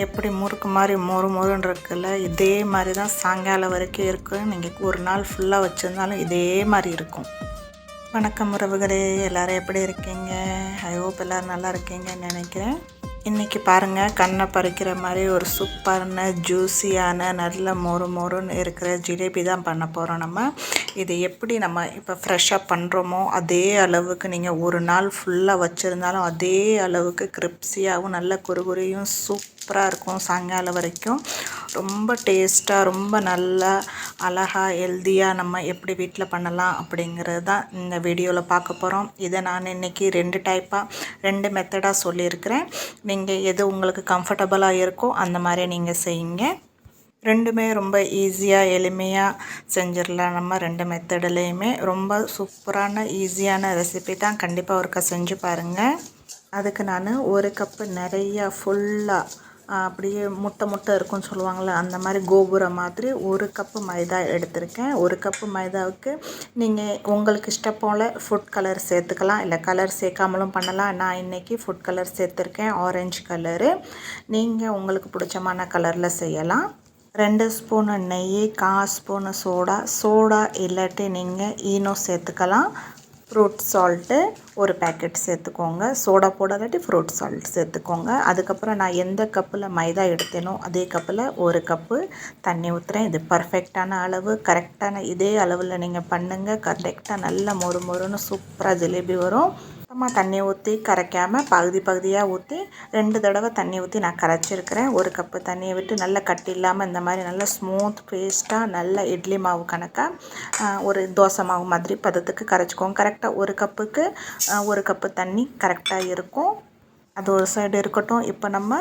எப்படி முறுக்கு மாதிரி மொறு மொறுன்னு இருக்குல்ல, இதே மாதிரி தான் சாயங்காலம் வரைக்கும் இருக்கும். நீங்கள் ஒரு நாள் ஃபுல்லாக வச்சுருந்தாலும் இதே மாதிரி இருக்கும். வணக்கம் உறவுகளே, எல்லோரும் எப்படி இருக்கீங்க? ஐ ஹோப் எல்லோரும் நல்லா இருக்கீங்கன்னு நினைக்கிறேன். இன்றைக்கி பாருங்கள், கண்ணை பறிக்கிற மாதிரி ஒரு சூப்பரான ஜூஸியான நல்ல மொறு மொறுன்னு இருக்கிற ஜிலேபி தான் பண்ண போகிறோம். இது எப்படி நம்ம இப்போ ஃப்ரெஷ்ஷாக பண்ணுறோமோ அதே அளவுக்கு நீங்கள் ஒரு நாள் ஃபுல்லாக வச்சுருந்தாலும் அதே அளவுக்கு கிரிப்ஸியாகவும் நல்ல குறுகுறையும் சூப்பராக இருக்கும். சாயங்காலம் வரைக்கும் ரொம்ப டேஸ்ட்டாக ரொம்ப நல்லா அழகாக ஹெல்த்தியாக நம்ம எப்படி வீட்டில் பண்ணலாம் அப்படிங்கிறது தான் இந்த வீடியோவில் பார்க்க போகிறோம். இதை நான் இன்றைக்கி 2 மெத்தடாக சொல்லியிருக்கிறேன். நீங்கள் எது உங்களுக்கு கம்ஃபர்டபுளாக இருக்கோ அந்த மாதிரி நீங்கள் செய்யுங்க. ரெண்டுமே ரொம்ப ஈஸியாக எளிமையாக செஞ்சிடலாம். நம்ம 2 மெத்தடுலேயுமே ரொம்ப சூப்பரான ஈஸியான ரெசிபி தான். கண்டிப்பாக ஒருக்கா செஞ்சு பாருங்கள். அதுக்கு நான் 1 கப்பு நிறையா ஃபுல்லாக அப்படியே முட்டை இருக்குன்னு சொல்லுவாங்கள்ல, அந்த மாதிரி கோபுரம் மாதிரி 1 கப்பு மைதா எடுத்திருக்கேன். 1 கப்பு மைதாவுக்கு நீங்கள் உங்களுக்கு இஷ்டம் போல் ஃபுட் கலர் சேர்த்துக்கலாம், இல்லை கலர் சேர்க்காமலும் பண்ணலாம். நான் இன்றைக்கி ஃபுட் கலர் சேர்த்துருக்கேன், ஆரஞ்சு கலரு. நீங்கள் உங்களுக்கு பிடிச்சமான கலரில் செய்யலாம். 2 ஸ்பூனு நெய், 1/4 ஸ்பூனு சோடா இல்லாட்டி நீங்கள் ஈனோ சேர்த்துக்கலாம். ஃப்ரூட் சால்ட்டு 1 பேக்கெட் சேர்த்துக்கோங்க. சோடா போடாதாட்டி ஃப்ரூட் சால்ட் சேர்த்துக்கோங்க. அதுக்கப்புறம் நான் எந்த கப்பில் மைதா எடுத்தேனோ அதே கப்பில் 1 கப்பு தண்ணி ஊற்றுறேன். இது பர்ஃபெக்டான அளவு, கரெக்டான இதே அளவில் நீங்கள் பண்ணுங்கள். கரெக்டாக நல்ல மொறு மொறுன்னு சூப்பராக ஜிலேபி வரும். தண்ணி ஊற்றி கரைக்காமல் பகுதியாக ஊற்றி 2 தடவை தண்ணி ஊற்றி நான் கரைச்சிருக்கிறேன். 1 கப்பு தண்ணியை விட்டு நல்லா கட்டி இல்லாமல் இந்த மாதிரி நல்லா ஸ்மூத் பேஸ்ட்டாக நல்ல இட்லி மாவு கணக்காக ஒரு தோசை மாவு மாதிரி பதத்துக்கு கரைச்சிக்கோங்க. கரெக்டாக 1 கப்புக்கு 1 கப்பு தண்ணி கரெக்டாக இருக்கும். அது ஒரு சைடு இருக்கட்டும். இப்போ நம்ம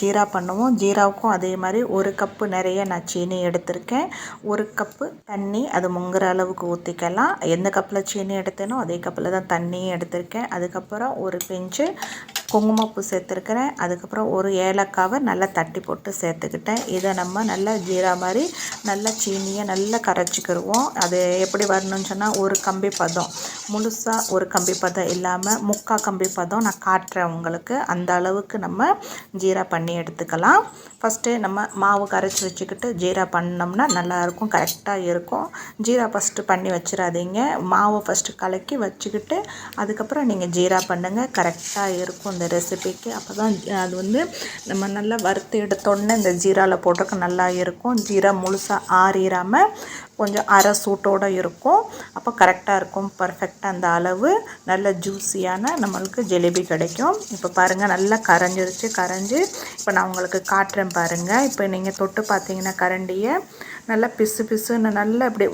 ஜீரா பண்ணுவோம். ஜீராவுக்கும் அதே மாதிரி 1 கப்பு நிறைய நான் சீனி எடுத்திருக்கேன். 1 கப்பு தண்ணி அது முங்குற அளவுக்கு ஊற்றிக்கலாம். எந்த கப்பில் சீனி எடுத்தேனோ அதே கப்பில் தான் தண்ணியும் எடுத்திருக்கேன். அதுக்கப்புறம் 1 பிஞ்சு குங்குமப்பூ சேர்த்துருக்கிறேன். அதுக்கப்புறம் 1 ஏலக்காவை நல்லா தட்டி போட்டு சேர்த்துக்கிட்டேன். இதை நம்ம நல்லா ஜீரா மாதிரி நல்லா சீனியை நல்லா கரைச்சிக்கிடுவோம். அது எப்படி வரணும்னு சொன்னால் 1 கம்பி பதம், முழுசாக 1 கம்பி பதம் இல்லாமல் 3/4 கம்பி பதம் நான் காட்டுறேன் உங்களுக்கு. அந்த அளவுக்கு நம்ம ஜீரா பண்ணி எடுத்துக்கலாம். ஃபஸ்ட்டு நம்ம மாவு கரைச்சி வச்சுக்கிட்டு ஜீரா பண்ணோம்னா நல்லாயிருக்கும், கரெக்டாக இருக்கும். ஜீரா ஃபஸ்ட்டு பண்ணி வச்சிடாதீங்க. மாவை ஃபஸ்ட்டு கலக்கி வச்சுக்கிட்டு அதுக்கப்புறம் நீங்கள் ஜீரா பண்ணுங்கள். கரெக்டாக இருக்கும் இந்த ரெசிபிக்கு. அப்போ தான் அது நம்ம நல்லா வறுத்து எடுத்தோடனே இந்த ஜீராவில் போட்டிருக்க நல்லா இருக்கும். ஜீரா முழுசாக ஆறிடாமல் கொஞ்சம் அரை சூட்டோடு இருக்கும். அப்போ கரெக்டாக இருக்கும், பர்ஃபெக்டாக அந்த அளவு நல்ல ஜூஸியான நம்மளுக்கு ஜிலேபி கிடைக்கும். இப்போ பாருங்கள் நல்லா கரைஞ்சி இப்போ நான் உங்களுக்கு காட்டுறேன் பாருங்கள். இப்போ நீங்கள் தொட்டு பார்த்தீங்கன்னா கரண்டியை நல்லா பிசுன்னு நல்லா இப்படி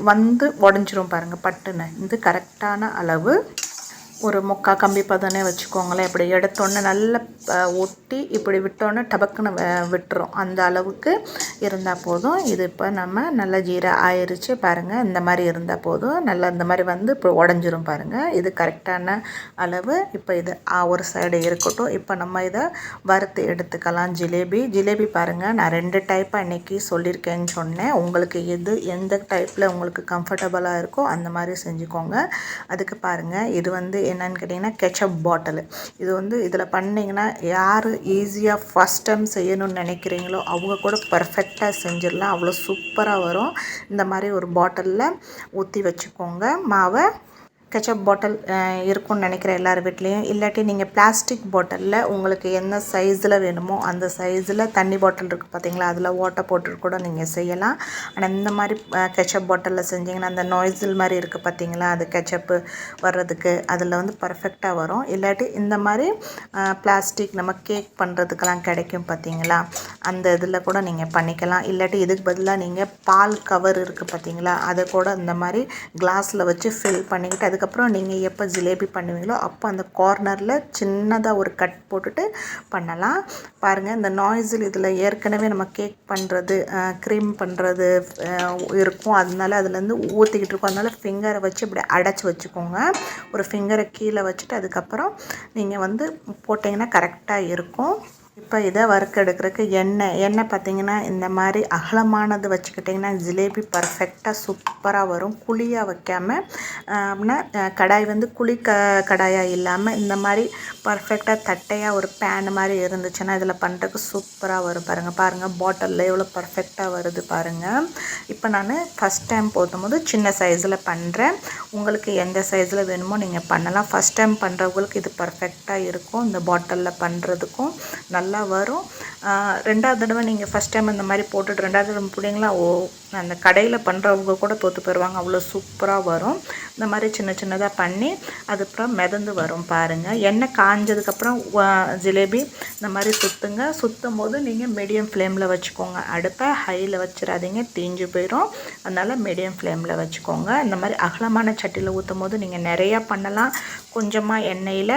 உடஞ்சிரும் பாருங்கள் பட்டுன்னு. இது கரெக்டான அளவு. ஒரு 3/4 கம்பி பதனே வச்சுக்கோங்களேன். இப்படி எடுத்தோன்னே நல்லா ஒட்டி இப்படி விட்டோன்னே டபக்குன்னு விட்டுரும். அந்த அளவுக்கு இருந்தால் போதும். இது இப்போ நம்ம நல்லா ஜீரா ஆயிடுச்சு பாருங்கள். இந்த மாதிரி இருந்தால் போதும். நல்லா இந்த மாதிரி இப்போ உடஞ்சிரும் பாருங்கள். இது கரெக்டான அளவு. இப்போ இது ஒரு சைடு இருக்கட்டும். இப்போ நம்ம இதை வறுத்து எடுத்துக்கலாம். ஜிலேபி பாருங்கள், நான் 2 டைப்பாக இன்றைக்கி சொல்லியிருக்கேன்னு சொன்னேன். உங்களுக்கு எந்த டைப்பில் உங்களுக்கு கம்ஃபர்டபுளாக இருக்கோ அந்த மாதிரி செஞ்சுக்கோங்க. அதுக்கு பாருங்கள், இது என்னன்னு கேட்டிங்கன்னா கெச்சப் பாட்டில். இது இதில் பண்ணிங்கன்னா யார் ஈஸியாக ஃபஸ்ட் டைம் செய்யணும்னு நினைக்கிறீங்களோ அவங்க கூட பர்ஃபெக்டாக செஞ்சிடலாம். அவ்வளோ சூப்பராக வரும். இந்த மாதிரி ஒரு பாட்டிலில் ஊற்றி வச்சுக்கோங்க மாவை. கெச்சப் பாட்டில் இருக்கும்னு நினைக்கிற எல்லார் வீட்லேயும், இல்லாட்டி நீங்கள் பிளாஸ்டிக் பாட்டிலில் உங்களுக்கு என்ன சைஸில் வேணுமோ அந்த சைஸில் தண்ணி பாட்டில் இருக்குது பார்த்தீங்களா, அதில் ஓட்டை போட்டு கூட நீங்கள் செய்யலாம். ஆனால் இந்த மாதிரி கெச்சப் பாட்டிலில் செஞ்சிங்கன்னா அந்த நாய்ஸில் மாதிரி இருக்குது பார்த்தீங்களா, அது கெச்சப்பு வர்றதுக்கு அதில் பர்ஃபெக்டாக வரும். இல்லாட்டி இந்த மாதிரி பிளாஸ்டிக் நம்ம கேக் பண்ணுறதுக்கெல்லாம் கிடைக்கும் பார்த்தீங்களா, அந்த இதில் கூட நீங்கள் பண்ணிக்கலாம். இல்லாட்டி இதுக்கு பதிலாக நீங்கள் பால் கவர் இருக்குது பார்த்தீங்களா, அதை கூட இந்த மாதிரி கிளாஸில் வச்சு ஃபில் பண்ணிக்கிட்டு அதுக்கப்புறம் நீங்கள் எப்போ ஜிலேபி பண்ணுவீங்களோ அப்போ அந்த கார்னரில் சின்னதாக ஒரு கட் போட்டுட்டு பண்ணலாம். பாருங்கள், இந்த நாய்ஸில் இதில் ஏற்கனவே நம்ம கேக் பண்ணுறது க்ரீம் பண்ணுறது இருக்கும். அதனால அதுலேருந்து ஊற்றிக்கிட்டு இருக்கும். அதனால் ஃபிங்கரை வச்சு இப்படி அடைச்சி வச்சுக்கோங்க. ஒரு ஃபிங்கரை கீழே வச்சுட்டு அதுக்கப்புறம் நீங்கள் போட்டிங்கன்னா கரெக்டாக இருக்கும். இப்போ இதை வறுக்கெடுக்கிறதுக்கு எண்ணெய் பார்த்திங்கன்னா இந்த மாதிரி அகலமானது வச்சுக்கிட்டிங்கன்னா ஜிலேபி பர்ஃபெக்டாக சூப்பராக வரும். குழியாக வைக்காமல் அப்படின்னா கடாய் வந்து குழி கடாயாக இல்லாமல் இந்த மாதிரி பர்ஃபெக்டாக தட்டையாக ஒரு பேன் மாதிரி இருந்துச்சுன்னா இதில் பண்ணுறதுக்கு சூப்பராக வரும். பாருங்கள் பாட்டிலில் எவ்வளோ பர்ஃபெக்டாக வருது பாருங்கள். இப்போ நான் ஃபஸ்ட் டைம் போடும்போது சின்ன சைஸில் பண்ணுறேன். உங்களுக்கு எந்த சைஸில் வேணுமோ நீங்கள் பண்ணலாம். ஃபஸ்ட் டைம் பண்ணுறவங்களுக்கு இது பர்ஃபெக்டாக இருக்கும். இந்த பாட்டிலில் பண்ணுறதுக்கும் நல்லா வரும். ரெண்டாவது தடவை நீங்கள் ஃபஸ்ட் டைம் இந்த மாதிரி போட்டுட்டு ரெண்டாவது தடவை போட்டிங்களா அந்த கடையில் பண்ணுறவங்க கூட தோற்று போயிடுவாங்க. அவ்வளோ சூப்பராக வரும். இந்த மாதிரி சின்னதாக பண்ணி அதுக்கப்புறம் மிதந்து வரும் பாருங்கள். எண்ணெய் காஞ்சதுக்கப்புறம் ஜிலேபி இந்த மாதிரி சுற்றும் போது நீங்கள் மீடியம் ஃப்ளேமில் வச்சுக்கோங்க. அடுப்பை ஹையில் வச்சிடாதீங்க, தீஞ்சு போயிடும். அதனால் மீடியம் ஃப்ளேமில் வச்சுக்கோங்க. இந்த மாதிரி அகலமான சட்டியில் ஊற்றும் போது நீங்கள் நிறையா பண்ணலாம். கொஞ்சமாக எண்ணெயில்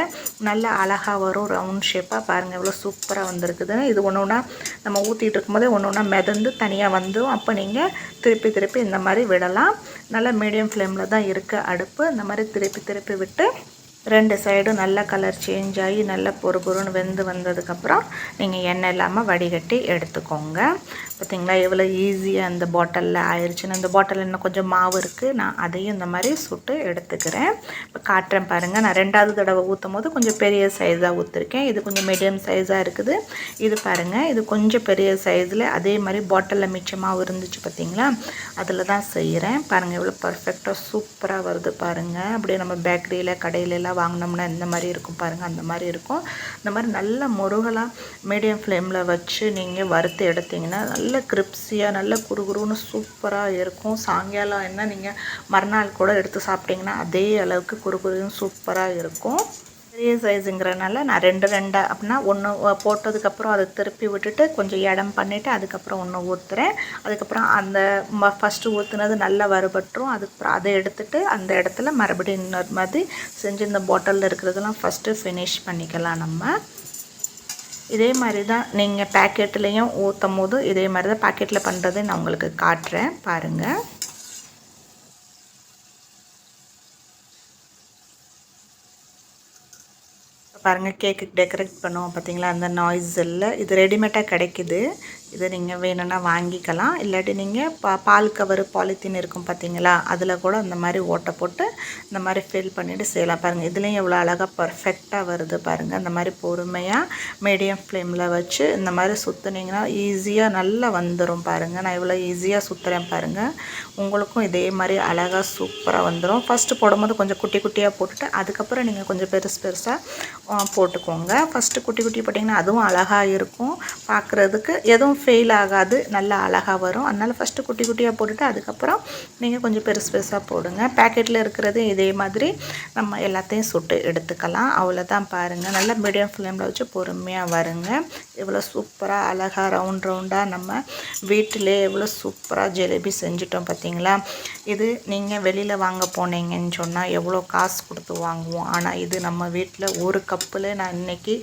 நல்லா அழகாக வரும். ரவுண்ட் ஷேப்பாக பாருங்கள் எவ்வளோ சூப்பராக வந்திருக்குது. இது ஒன்று ஒன்றா நம்ம ஊற்றிட்டு இருக்கும்போதே ஒன்று ஒன்றா மிதந்து தனியாக வந்துடும். அப்போ நீங்கள் திருப்பி இந்த மாதிரி விடலாம். நல்லா மீடியம் ஃப்ளேமில் தான் இருக்குது அடுப்பு. இந்த மாதிரி திருப்பி விட்டு 2 சைடும் நல்லா கலர் சேஞ்ச் ஆகி நல்லா பொறுன்னு வெந்து வந்ததுக்கப்புறம் நீங்கள் எண்ணெய் இல்லாமல் வடிகட்டி எடுத்துக்கோங்க. பார்த்திங்களா எவ்வளோ ஈஸியாக அந்த பாட்டிலில் ஆயிடுச்சுன்னு. இந்த பாட்டில் இன்னும் கொஞ்சம் மாவு இருக்குது. நான் அதையும் இந்த மாதிரி சுட்டு எடுத்துக்கிறேன். இப்போ காட்டுறேன் பாருங்கள். நான் 2வது தடவை ஊற்றும் போது கொஞ்சம் பெரிய சைஸாக ஊற்றிருக்கேன். இது கொஞ்சம் மீடியம் சைஸாக இருக்குது. இது பாருங்கள், இது கொஞ்சம் பெரிய சைஸில் அதே மாதிரி பாட்டிலில் மிச்ச மாவு இருந்துச்சு பார்த்திங்களா, அதில் தான் செய்கிறேன். பாருங்கள் எவ்வளோ பர்ஃபெக்டாக சூப்பராக வருது பாருங்கள். அப்படியே நம்ம பேக்கரியில் கடையிலலாம் வாங்கினோம்னா இந்த மாதிரி இருக்கும் பாருங்கள், அந்த மாதிரி இருக்கும். இந்த மாதிரி நல்ல முருகலாக மீடியம் ஃப்ளேமில் வச்சு நீங்கள் வறுத்து எடுத்திங்கன்னா நல்ல கிரிப்ஸியாக நல்ல குறுகுறுன்னு சூப்பராக இருக்கும். சாயங்காலம் என்ன நீங்கள் மறுநாள் கூட எடுத்து சாப்பிட்டிங்கன்னா அதே அளவுக்கு குறுகுறுன்னு சூப்பராக இருக்கும். பெரிய சைஸுங்கிறனால நான் 2 அப்படின்னா ஒன்று போட்டதுக்கப்புறம் அதை திருப்பி விட்டுட்டு கொஞ்சம் இடம் பண்ணிவிட்டு அதுக்கப்புறம் ஒன்று ஊற்றுறேன். அதுக்கப்புறம் அந்த ஃபஸ்ட்டு ஊற்றுனது நல்லா வறுபட்டுரும். அதுக்கப்புறம் அதை எடுத்துகிட்டு அந்த இடத்துல மறுபடியும் இன்னொரு மாதிரி செஞ்சு இந்த பாட்டிலில் இருக்கிறதெல்லாம் ஃபஸ்ட்டு ஃபினிஷ் பண்ணிக்கலாம் நம்ம. இதே மாதிரி தான் நீங்கள் பேக்கெட்லேயும் ஊற்றும் போது இதே மாதிரி தான் பேக்கெட்டில் பண்ணுறதை நான் உங்களுக்கு காட்டுறேன் பாருங்கள். பாருங்கள் கேக்குக்கு டெக்கரேட் பண்ணுவோம் பார்த்திங்களா, அந்த நாய்ஸ் இல்லை. இது ரெடிமேடாக கிடைக்குது. இதை நீங்கள் வேணும்னா வாங்கிக்கலாம். இல்லாட்டி நீங்கள் பால் கவர் பாலித்தீன் இருக்கும் பார்த்திங்களா, அதில் கூட இந்த மாதிரி ஓட்டை போட்டு இந்த மாதிரி ஃபில் பண்ணிவிட்டு செய்யலாம். பாருங்கள் இதுலேயும் எவ்வளோ அழகாக பர்ஃபெக்டாக வருது பாருங்கள். இந்த மாதிரி பொறுமையாக மீடியம் ஃப்ளேமில் வச்சு இந்த மாதிரி சுற்றுனீங்கன்னா ஈஸியாக நல்லா வந்துடும் பாருங்கள். நான் இவ்வளோ ஈஸியாக சுற்றுறேன் பாருங்கள். உங்களுக்கும் இதே மாதிரி அழகாக சூப்பராக வந்துடும். ஃபஸ்ட்டு போடும்போது கொஞ்சம் குட்டியாக போட்டுட்டு அதுக்கப்புறம் நீங்கள் கொஞ்சம் பெருசாக போட்டுக்கோங்க. ஃபஸ்ட்டு குட்டி போட்டிங்கன்னா அதுவும் அழகாக இருக்கும் பார்க்குறதுக்கு. எதுவும் ஃபெயில் ஆகாது, நல்லா அழகாக வரும். அதனால் ஃபஸ்ட்டு குட்டியாக போட்டுட்டு அதுக்கப்புறம் நீங்கள் கொஞ்சம் பெருசாக போடுங்க. பேக்கெட்டில் இருக்கிறது இதே மாதிரி நம்ம எல்லாத்தையும் சுட்டு எடுத்துக்கலாம். அவ்வளோதான் பாருங்கள். நல்லா மீடியம் ஃப்ளேமில் வச்சு பொறுமையாக வருங்க. எவ்வளோ சூப்பராக அழகாக ரவுண்டாக நம்ம வீட்டிலே எவ்வளோ சூப்பராக ஜிலேபி செஞ்சிட்டோம் பார்த்திங்களா. இது நீங்கள் வெளியில் வாங்க போனீங்கன்னு சொன்னால் எவ்வளோ காசு கொடுத்து வாங்குவோம். ஆனால் இது நம்ம வீட்டில் ஒரு கப்பில் நான் இன்றைக்கி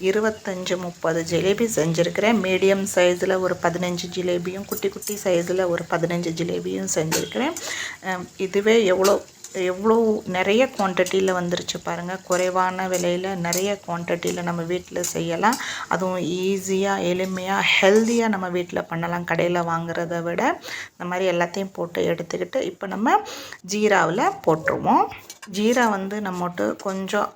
25-30 ஜிலேபி செஞ்சுருக்கிறேன். மீடியம் சைஸில் ஒரு 15 ஜிலேபியும் குட்டி சைஸில் ஒரு 15 ஜிலேபியும் செஞ்சுருக்கிறேன். இதுவே எவ்வளோ நிறைய குவான்டிட்டியில் வந்துருச்சு பாருங்கள். குறைவான விலையில் நிறைய குவான்டிட்டியில் நம்ம வீட்டில் செய்யலாம். அதுவும் ஈஸியாக எளிமையாக ஹெல்த்தியாக நம்ம வீட்டில் பண்ணலாம் கடையில் வாங்குறத விட. இந்த மாதிரி எல்லாத்தையும் போட்டு எடுத்துக்கிட்டு இப்போ நம்ம ஜீராவில் போட்டுருவோம். ஜீரா வந்து நம்மகிட்ட கொஞ்சம்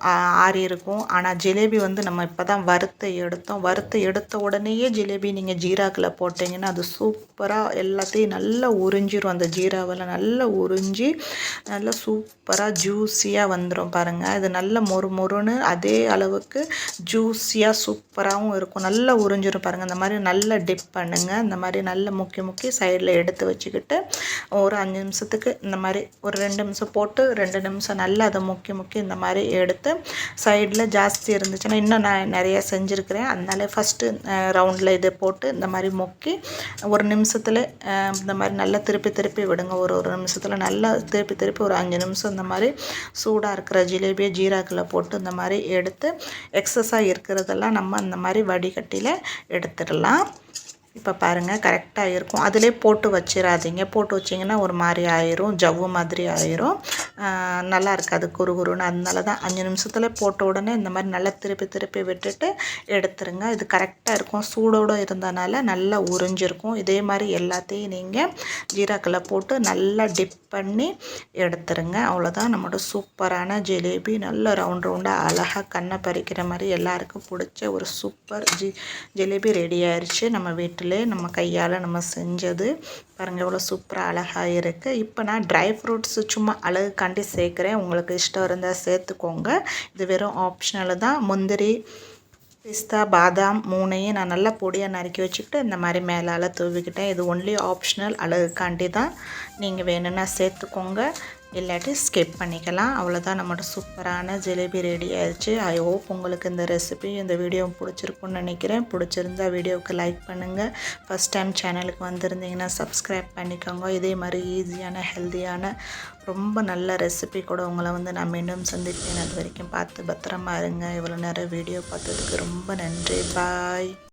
ஆறி இருக்கும். ஆனால் ஜிலேபி வந்து நம்ம இப்போ தான் வறுத்து எடுத்த உடனேயே ஜிலேபி நீங்கள் ஜீராக்கில் போட்டிங்கன்னா அது சூப்பராக எல்லாத்தையும் நல்லா உறிஞ்சிரும். அந்த ஜீராவில் நல்லா உறிஞ்சி நல்லா சூப்பராக ஜூஸியாக வந்துடும் பாருங்கள். இது நல்ல மொறுன்னு அதே அளவுக்கு ஜூஸியாக சூப்பராகவும் இருக்கும். நல்லா உறிஞ்சிரும் பாருங்கள். இந்த மாதிரி நல்லா டிப் பண்ணுங்கள். இந்த மாதிரி நல்லா முக்கி சைடில் எடுத்து வச்சுக்கிட்டு ஒரு 5 நிமிஷத்துக்கு இந்த மாதிரி ஒரு 2 நிமிஷம் போட்டு 2 நிமிஷம் நல்லா அதை முக்கி இந்த மாதிரி எடுத்து சைடில் ஜாஸ்தி இருந்துச்சுன்னா இன்னும் நான் நிறையா செஞ்சுருக்கிறேன். அதனால ஃபஸ்ட்டு ரவுண்டில் இதை போட்டு இந்த மாதிரி முக்கி ஒரு நிமிஷத்தில் இந்த மாதிரி நல்லா திருப்பி விடுங்க. ஒரு நிமிஷத்தில் நல்லா திருப்பி ஒரு 5 நிமிஷம் இந்த மாதிரி சூடாக இருக்கிற ஜிலேபியை ஜீராக்கில் போட்டு இந்த மாதிரி எடுத்து எக்ஸஸாக இருக்கிறதெல்லாம் நம்ம இந்த மாதிரி வடிகட்டியில் எடுத்துடலாம். இப்போ பாருங்கள் கரெக்டாக இருக்கும். அதிலே போட்டு வச்சிடாதீங்க. போட்டு வச்சிங்கன்னா ஒரு மாதிரி ஆயிரும், ஜவ்வு மாதிரி ஆயிரும், நல்லா இருக்காது குறுகுறுன்னு. அதனால தான் 5 நிமிஷத்தில் போட்ட உடனே இந்த மாதிரி நல்லா திருப்பி திருப்பி விட்டுட்டு எடுத்துருங்க. இது கரெக்டாக இருக்கும். சூடோடு இருந்தனால நல்லா உறிஞ்சிருக்கும். இதே மாதிரி எல்லாத்தையும் நீங்கள் ஜீராக்கில் போட்டு நல்லா டிப் பண்ணி எடுத்துருங்க. அவ்வளோதான் நம்மளோட சூப்பரான ஜிலேபி. நல்ல ரவுண்டாக அழகாக கண்ணை பறிக்கிற மாதிரி எல்லாருக்கும் பிடிச்ச ஒரு சூப்பர் ஜிலேபி ரெடி ஆயிடுச்சு. நம்ம வீட்டிலே நம்ம கையால் நம்ம செஞ்சது பாருங்கள் எவ்வளோ சூப்பராக அழகாக இருக்குது. இப்போ நான் ட்ரை ஃப்ரூட்ஸ் சும்மா அழகுக்காண்டி சேர்க்குறேன். உங்களுக்கு இஷ்டம் இருந்தால் சேர்த்துக்கோங்க. இது வெறும் ஆப்ஷனல் தான். முந்திரி, பிஸ்தா, பாதாம் 3ஐயும் நான் நல்லா பொடியாக நறுக்கி வச்சுக்கிட்டு இந்த மாதிரி மேலால் தூவிக்கிட்டேன். இது ஒன்லி ஆப்ஷனல், அழகுக்காண்டி தான். நீங்கள் வேணும்னா சேர்த்துக்கோங்க, இல்லாட்டி ஸ்கிப் பண்ணிக்கலாம். அவ்வளோதான், நம்மளோட சூப்பரான ஜிலேபி ரெடி ஆயிடுச்சு. ஐ ஹோப் உங்களுக்கு இந்த ரெசிபி இந்த வீடியோ பிடிச்சிருக்குன்னு நினைக்கிறேன். பிடிச்சிருந்தா வீடியோவுக்கு லைக் பண்ணுங்கள். ஃபஸ்ட் டைம் சேனலுக்கு வந்திருந்தீங்கன்னா சப்ஸ்கிரைப் பண்ணிக்கோங்க. இதே மாதிரி ஈஸியான ஹெல்த்தியான ரொம்ப நல்ல ரெசிபி கூட உங்களை நான் மீண்டும் சந்திப்பேன். அது வரைக்கும் பார்த்து பத்திரமா இருங்க. இவ்வளோ நேரம் வீடியோ பார்த்ததுக்கு ரொம்ப நன்றி. பாய்.